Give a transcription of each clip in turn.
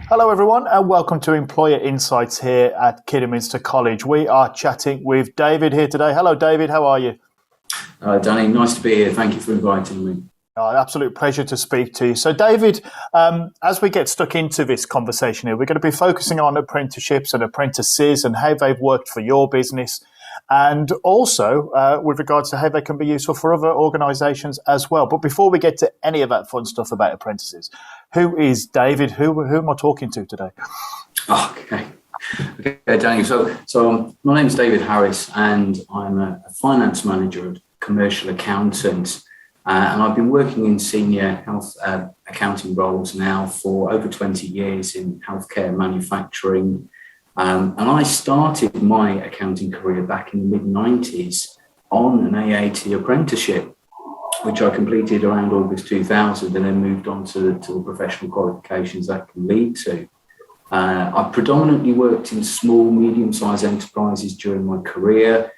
Hello everyone and welcome to Employer Insights here at Kidderminster College. We are chatting with David here today. Hello David, how are you? Danny, nice to be here. Thank you for inviting me. Absolute pleasure to speak to you. So David, as we get stuck into this conversation here, we're going to be focusing on apprenticeships and apprentices and how they've worked for your business, and also with regards to how they can be useful for other organisations as well. But before we get to any of that fun stuff about apprentices, who is David? Who am I talking to today? Okay, Danny. So my name is David Harris, and I'm a finance manager and commercial accountant. And I've been working in senior health accounting roles now for over 20 years in healthcare manufacturing. And I started my accounting career back in the mid-90s on an AAT apprenticeship, which I completed around August 2000 and then moved on to the professional qualifications that can lead to. I predominantly worked in small, medium-sized enterprises during my career.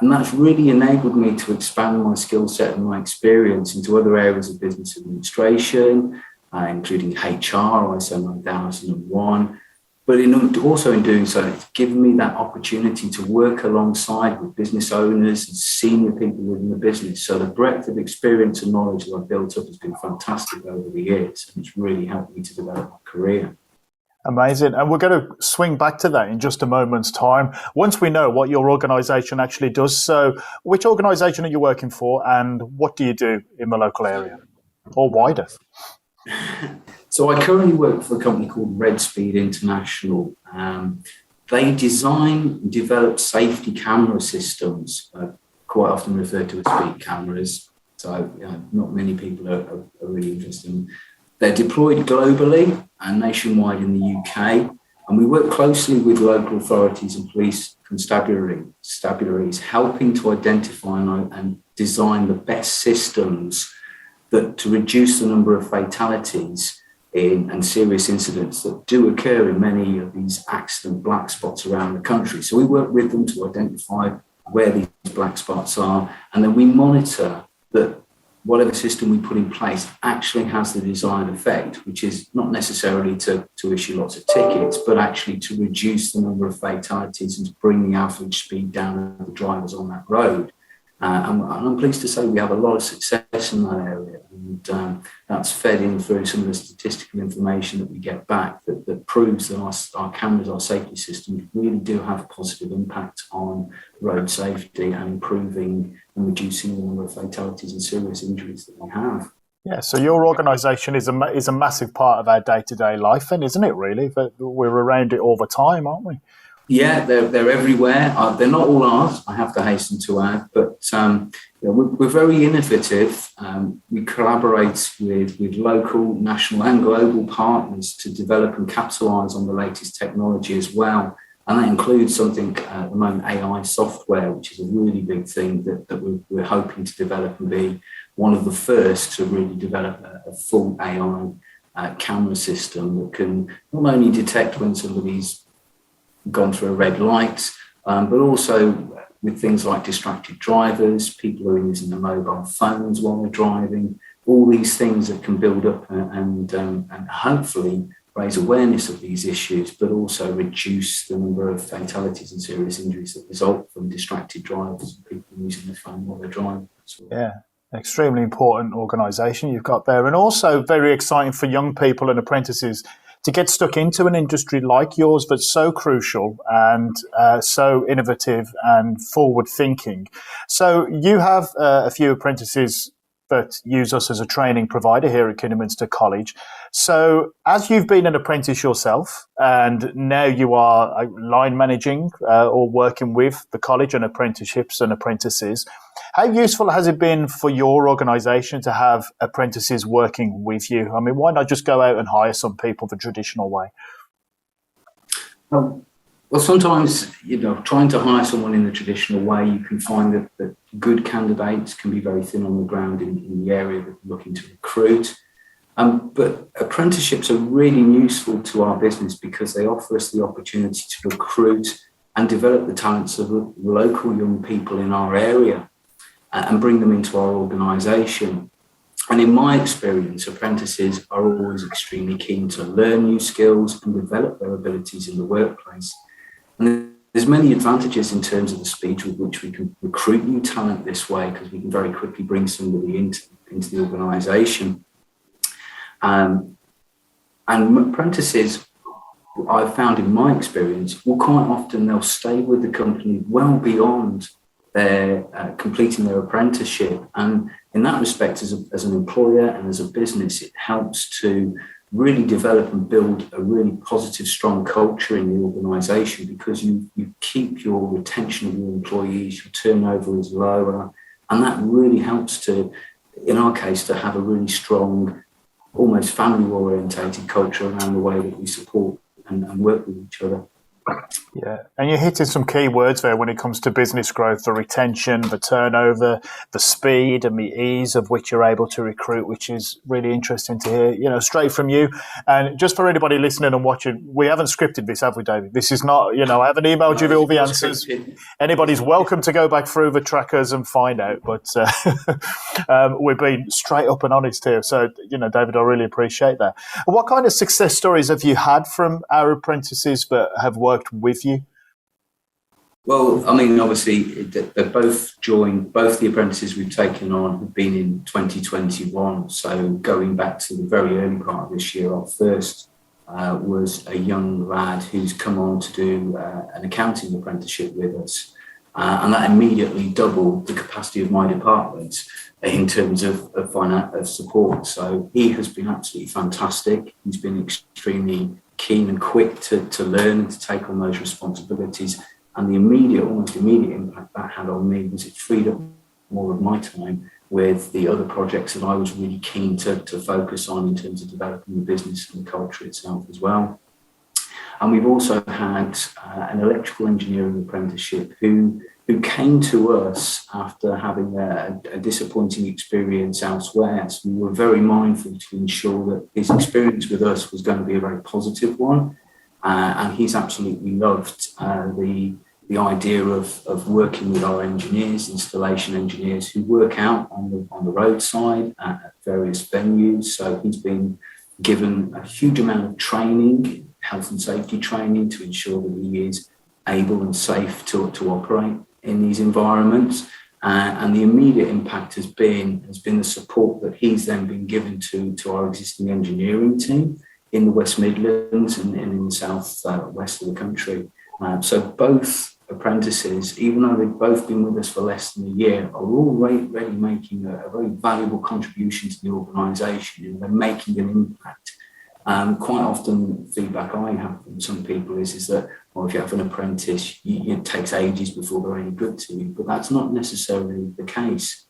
And that's really enabled me to expand my skill set and my experience into other areas of business administration, including HR, ISO 9001. But also in doing so, it's given me that opportunity to work alongside with business owners and senior people within the business. So the breadth of experience and knowledge that I've built up has been fantastic over the years, and it's really helped me to develop my career. Amazing. And we're going to swing back to that in just a moment's time, once we know what your organisation actually does. So which organisation are you working for and what do you do in the local area or wider? So I currently work for a company called Redspeed International. They design and develop safety camera systems, quite often referred to as speed cameras. So not many people are really interested in. They're deployed globally and nationwide in the UK, and we work closely with local authorities and police constabularies, helping to identify and design the best systems to reduce the number of fatalities and serious incidents that do occur in many of these accident black spots around the country. So we work with them to identify where these black spots are, and then we monitor that whatever system we put in place actually has the desired effect, which is not necessarily to issue lots of tickets, but actually to reduce the number of fatalities and to bring the average speed down of the drivers on that road. And I'm pleased to say we have a lot of success in that area, and that's fed in through some of the statistical information that we get back that proves that our cameras, our safety systems really do have a positive impact on road safety and improving and reducing the number of fatalities and serious injuries that we have. Yeah, so your organisation is a massive part of our day-to-day life, then, isn't it, really? We're around it all the time, aren't we? Yeah, they're everywhere. They're not all ours, I have to hasten to add, but we're very innovative. We collaborate with local, national and global partners to develop and capitalise on the latest technology as well. And that includes something at the moment, AI software, which is a really big thing that we're hoping to develop and be one of the first to really develop a full AI camera system that can not only detect when somebody's gone through a red light, but also with things like distracted drivers, people who are using their mobile phones while they're driving, all these things that can build up and hopefully raise awareness of these issues, but also reduce the number of fatalities and serious injuries that result from distracted drivers and people using their phone while they're driving. Yeah, extremely important organisation you've got there, and also very exciting for young people and apprentices to get stuck into an industry like yours that's so crucial and so innovative and forward-thinking. So you have a few apprentices that use us as a training provider here at Kidderminster College. So as you've been an apprentice yourself and now you are line managing or working with the college and apprenticeships and apprentices, how useful has it been for your organisation to have apprentices working with you? I mean, why not just go out and hire some people the traditional way? Well, sometimes, trying to hire someone in the traditional way, you can find that good candidates can be very thin on the ground in the area that you're looking to recruit. But apprenticeships are really useful to our business because they offer us the opportunity to recruit and develop the talents of local young people in our area and bring them into our organisation. And in my experience, apprentices are always extremely keen to learn new skills and develop their abilities in the workplace. And there's many advantages in terms of the speed with which we can recruit new talent this way, because we can very quickly bring somebody into the organisation. And apprentices, I've found in my experience, well, quite often they'll stay with the company well beyond their completing their apprenticeship. And in that respect, as an employer and as a business, it helps to really develop and build a really positive, strong culture in the organisation, because you keep your retention of your employees, your turnover is lower, and that really helps to, in our case, to have a really strong, almost family-orientated culture around the way that we support and work with each other. Yeah, and you're hitting some key words there when it comes to business growth: the retention, the turnover, the speed and the ease of which you're able to recruit, which is really interesting to hear, straight from you. And just for anybody listening and watching, we haven't scripted this, have we, David? This is not, I haven't emailed you all the answers. Anybody's welcome to go back through the trackers and find out, but we're being straight up and honest here. So, David, I really appreciate that. What kind of success stories have you had from our apprentices that have worked with you? Well, I mean, obviously, they're both the apprentices we've taken on have been in 2021. So going back to the very early part of this year, our first was a young lad who's come on to do an accounting apprenticeship with us. And that immediately doubled the capacity of my department in terms of support. So he has been absolutely fantastic. He's been extremely keen and quick to learn and to take on those responsibilities. And the almost immediate impact that had on me was it freed up more of my time with the other projects that I was really keen to focus on in terms of developing the business and the culture itself as well. And we've also had an electrical engineering apprenticeship who came to us after having a disappointing experience elsewhere. So we were very mindful to ensure that his experience with us was going to be a very positive one. And he's absolutely loved the idea of working with our engineers, installation engineers who work out on the roadside at various venues. So he's been given a huge amount of training, health and safety training, to ensure that he is able and safe to operate in these environments. And the immediate impact has been the support that he's then been given to our existing engineering team in the West Midlands and in the south west of the country. So both apprentices, even though they've both been with us for less than a year, are already making a very valuable contribution to the organisation. They're making an impact. Quite often, feedback I have from some people is that, well, if you have an apprentice, it takes ages before they're any good to you. But that's not necessarily the case.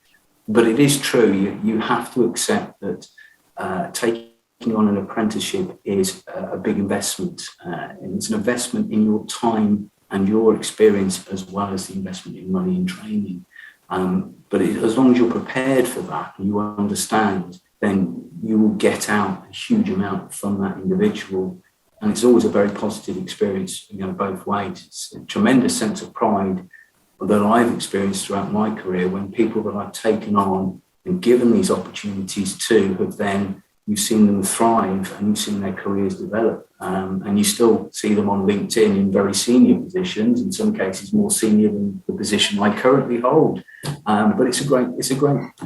But it is true. You have to accept that taking on an apprenticeship is a big investment. And it's an investment in your time and your experience, as well as the investment in money and training. But as long as you're prepared for that and you understand, then you will get out a huge amount from that individual. And it's always a very positive experience, both ways. It's a tremendous sense of pride that I've experienced throughout my career when people that I've taken on and given these opportunities to have then, you've seen them thrive and you've seen their careers develop. And you still see them on LinkedIn in very senior positions, in some cases more senior than the position I currently hold. But it's a great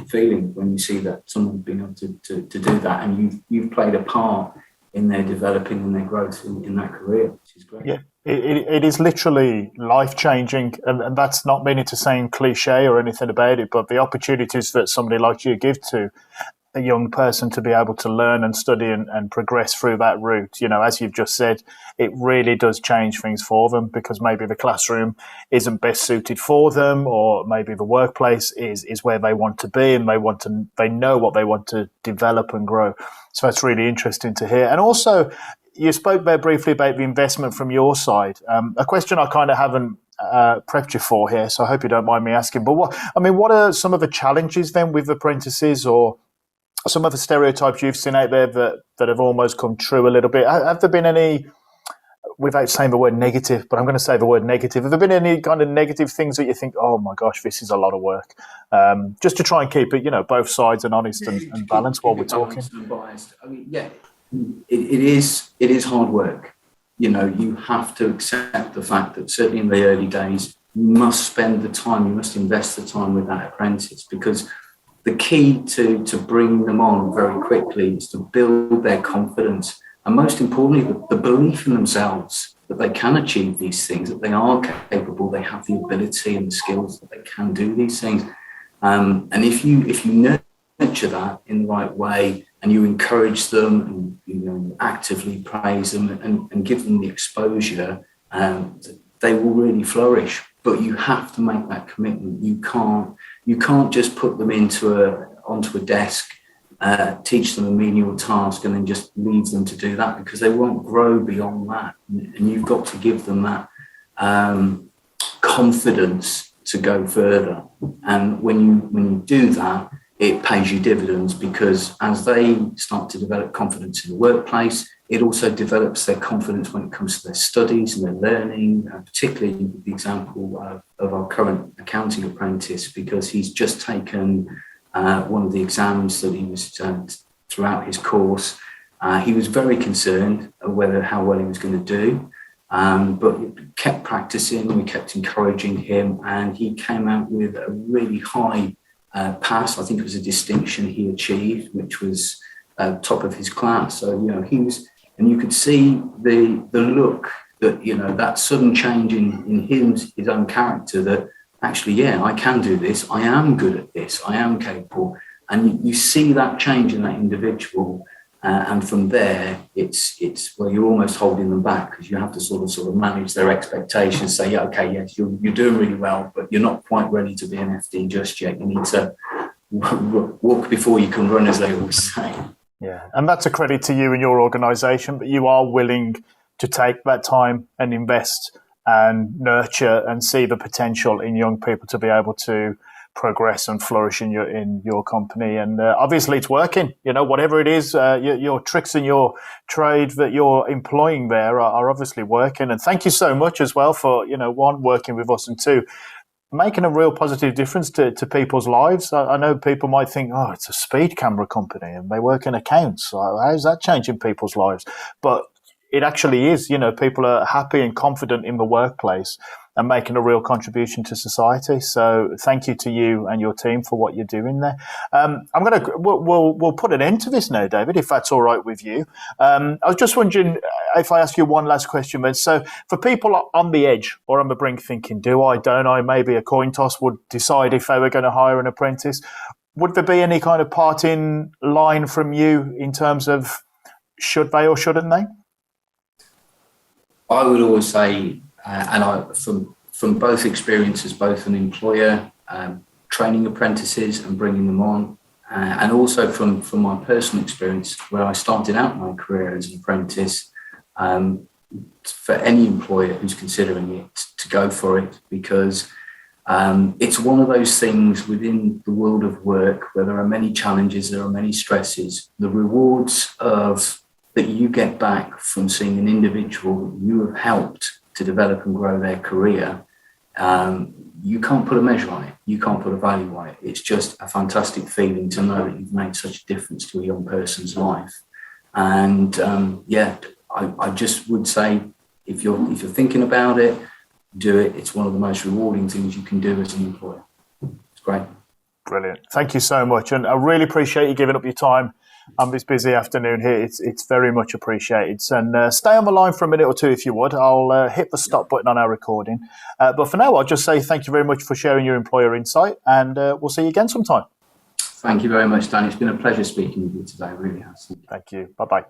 feeling when you see that someone's been able to do that, and you've played a part in their developing and their growth in that career, which is great. Yeah, it is literally life-changing, and that's not meaning to sound cliche or anything about it, but the opportunities that somebody like you give to a young person to be able to learn and study and progress through that route, as you've just said, it really does change things for them, because maybe the classroom isn't best suited for them, or maybe the workplace is where they want to be, and they know what they want to develop and grow. So that's really interesting to hear. And also, you spoke there briefly about the investment from your side. A question I kind of haven't prepped you for here, so I hope you don't mind me asking. But what are some of the challenges then with apprentices, or some of the stereotypes you've seen out there that have almost come true a little bit? Have there been any without saying the word negative, but I'm going to say the word negative. Have there been any kind of negative things that you think, oh my gosh, this is a lot of work? Just to try and keep it, both sides and honest and balanced while we're talking. Balanced and biased. I mean, yeah, it is hard work. You have to accept the fact that certainly in the early days, you must spend the time, you must invest the time with that apprentice, because the key to bring them on very quickly is to build their confidence. And most importantly, the belief in themselves that they can achieve these things, that they are capable, they have the ability and the skills that they can do these things. And if you nurture that in the right way, and you encourage them, and actively praise them, and give them the exposure, they will really flourish. But you have to make that commitment. You can't just put them onto a desk, teach them a menial task, and then just leave them to do that, because they won't grow beyond that. And you've got to give them that confidence to go further. And when you do that, it pays you dividends, because as they start to develop confidence in the workplace, it also develops their confidence when it comes to their studies and their learning, particularly the example of our current accounting apprentice, because he's just taken one of the exams that he was throughout his course. He was very concerned how well he was going to do, but we kept practicing, we kept encouraging him, and he came out with a really high pass. I think it was a distinction he achieved, which was top of his class. So he was, and you could see the look that that sudden change in his own character, that actually, I can do this, I am good at this, I am capable. And you see that change in that individual, and from there it's you're almost holding them back, because you have to sort of manage their expectations, say, yes, you're doing really well, but you're not quite ready to be an FD just yet. You need to walk before you can run, as they always say. Yeah, and that's a credit to you and your organisation, but you are willing to take that time and invest and nurture and see the potential in young people to be able to progress and flourish in your company. And obviously it's working. Whatever it is, your tricks in your trade that you're employing there are obviously working. And thank you so much as well for, one, working with us, and two, making a real positive difference to people's lives. I know people might think, oh, it's a speed camera company and they work in accounts. How's that changing people's lives? But it actually is. People are happy and confident in the workplace and making a real contribution to society. So thank you to you and your team for what you're doing there. We'll put an end to this now, David, if that's all right with you. I was just wondering if I ask you one last question, then. So for people on the edge or on the brink thinking, do I, don't I, maybe a coin toss would decide if they were going to hire an apprentice, would there be any kind of parting line from you in terms of should they or shouldn't they? I would always say, from both experiences, both an employer training apprentices and bringing them on, and also from my personal experience where I started out my career as an apprentice, for any employer who's considering it, to go for it, because it's one of those things within the world of work where there are many challenges, there are many stresses. The rewards that you get back from seeing an individual that you have helped to develop and grow their career, you can't put a measure on it. You can't put a value on it. It's just a fantastic feeling to know that you've made such a difference to a young person's life. And I just would say, if you're thinking about it, do it. It's one of the most rewarding things you can do as an employer. It's great. Brilliant. Thank you so much. And I really appreciate you giving up your time on this busy afternoon here. It's very much appreciated. And stay on the line for a minute or two if you would. I'll hit the stop button on our recording. But for now, I'll just say thank you very much for sharing your employer insight, and we'll see you again sometime. Thank you very much, Dan. It's been a pleasure speaking with you today. It really has. Thank you. Bye-bye.